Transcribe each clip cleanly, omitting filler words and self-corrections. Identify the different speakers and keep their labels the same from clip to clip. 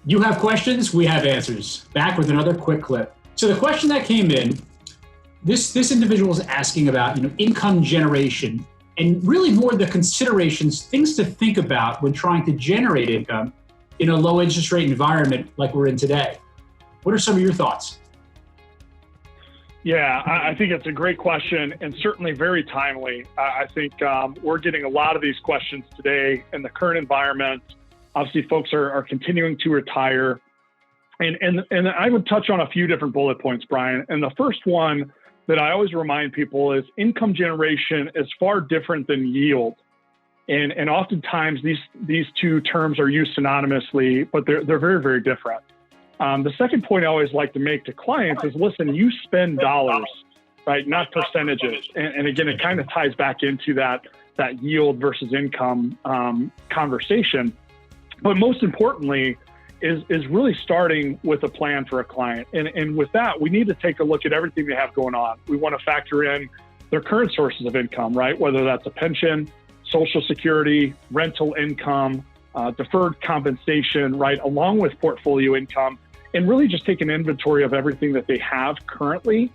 Speaker 1: You have questions, we have answers. Back with another quick clip. So the question that came in, this individual is asking about income generation and really more the considerations, things to think about when trying to generate income in a low interest rate environment like we're in today. What are some of your thoughts?
Speaker 2: Yeah, I think it's a great question and certainly very timely. I think we're getting a lot of these questions today in the current environment. Obviously, folks are continuing to retire. And I would touch on a few different bullet points, Brian. And the first one that I always remind people is income generation is far different than yield. And oftentimes these two terms are used synonymously, but they're very, very different. The second point I always like to make to clients is, listen, you spend dollars, right? Not percentages. And again, it kind of ties back into that yield versus income conversation. But most importantly is really starting with a plan for a client. And with that, we need to take a look at everything they have going on. We want to factor in their current sources of income, right? Whether that's a pension, Social Security, rental income, deferred compensation, right? Along with portfolio income, and really just take an inventory of everything that they have currently.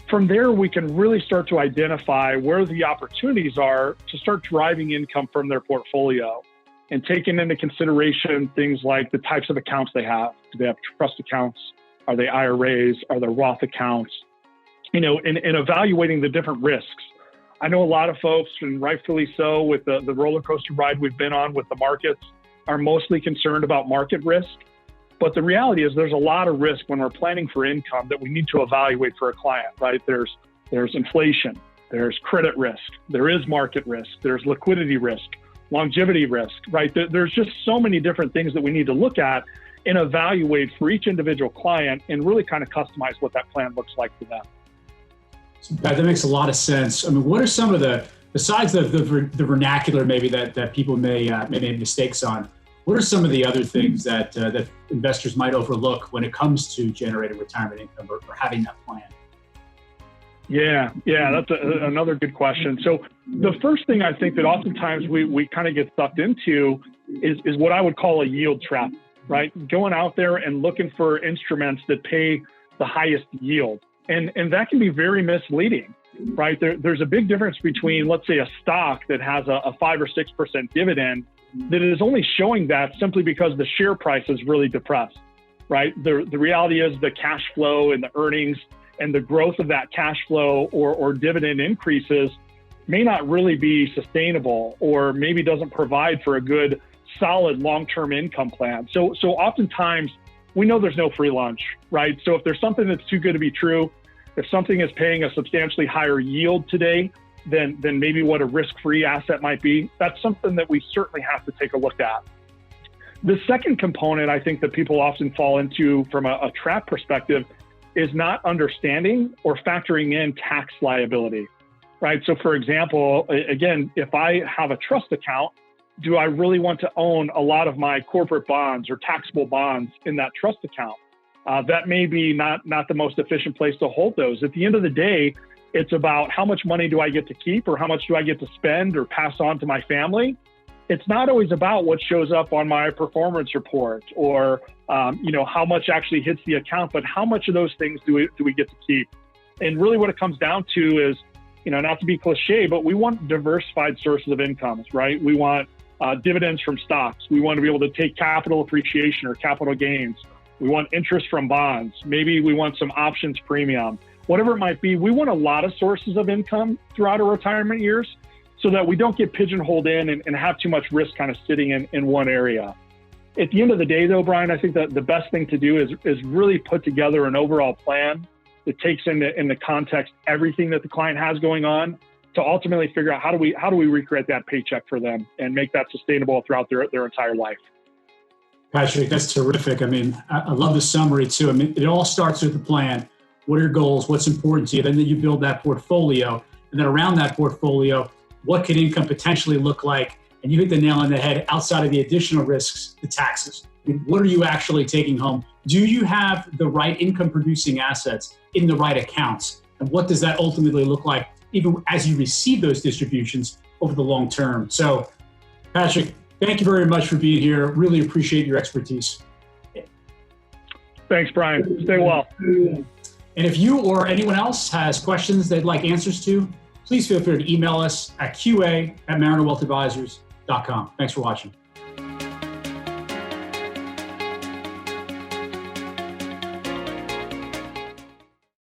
Speaker 2: From there, we can really start to identify where the opportunities are to start driving income from their portfolio and taking into consideration things like the types of accounts they have. Do they have trust accounts? Are they IRAs? Are they Roth accounts? And evaluating the different risks. I know a lot of folks, and rightfully so, with the roller coaster ride we've been on with the markets, are mostly concerned about market risk. But the reality is there's a lot of risk when we're planning for income that we need to evaluate for a client, right? There's inflation, there's credit risk, there is market risk, there's liquidity risk, longevity risk, right? There's just so many different things that we need to look at and evaluate for each individual client and really kind of customize what that plan looks like for them.
Speaker 1: That makes a lot of sense. I mean, what are some of besides the vernacular maybe that people may make mistakes on, what are some of the other things that investors might overlook when it comes to generating retirement income or having that plan?
Speaker 2: Yeah, that's another good question. So the first thing I think that oftentimes we kind of get sucked into is what I would call a yield trap, right? Going out there and looking for instruments that pay the highest yield. And that can be very misleading, right? There's a big difference between, let's say, a stock that has a 5 or 6% dividend that is only showing that simply because the share price is really depressed, right? The reality is the cash flow and the earnings and the growth of that cash flow or dividend increases may not really be sustainable, or maybe doesn't provide for a good, solid long-term income plan. So oftentimes we know there's no free lunch, right? So if there's something that's too good to be true, if something is paying a substantially higher yield today than maybe what a risk-free asset might be, that's something that we certainly have to take a look at. The second component I think that people often fall into from a trap perspective is not understanding or factoring in tax liability, right? So for example, again, if I have a trust account, do I really want to own a lot of my corporate bonds or taxable bonds in that trust account? That may be not the most efficient place to hold those. At the end of the day, it's about how much money do I get to keep, or how much do I get to spend or pass on to my family. It's not always about what shows up on my performance report or how much actually hits the account, but how much of those things do we get to keep? And really what it comes down to is, not to be cliche, but we want diversified sources of incomes, right? We want dividends from stocks. We want to be able to take capital appreciation or capital gains. We want interest from bonds. Maybe we want some options premium. Whatever it might be, we want a lot of sources of income throughout our retirement years so that we don't get pigeonholed in and have too much risk kind of sitting in one area. At the end of the day, though, Brian, I think that the best thing to do is really put together an overall plan that takes into context everything that the client has going on to ultimately figure out how do we recreate that paycheck for them and make that sustainable throughout their entire life.
Speaker 1: Patrick, that's terrific. I mean, I love the summary too. I mean, it all starts with the plan. What are your goals? What's important to you? Then you build that portfolio. And then around that portfolio, what can income potentially look like? And you hit the nail on the head. Outside of the additional risks, the taxes. I mean, what are you actually taking home? Do you have the right income producing assets in the right accounts? And what does that ultimately look like even as you receive those distributions over the long term? So, Patrick, thank you very much for being here. Really appreciate your expertise.
Speaker 2: Thanks, Brian. Stay well.
Speaker 1: And if you or anyone else has questions they'd like answers to, please feel free to email us at qa@marinerwealthadvisors.com. Thanks for watching.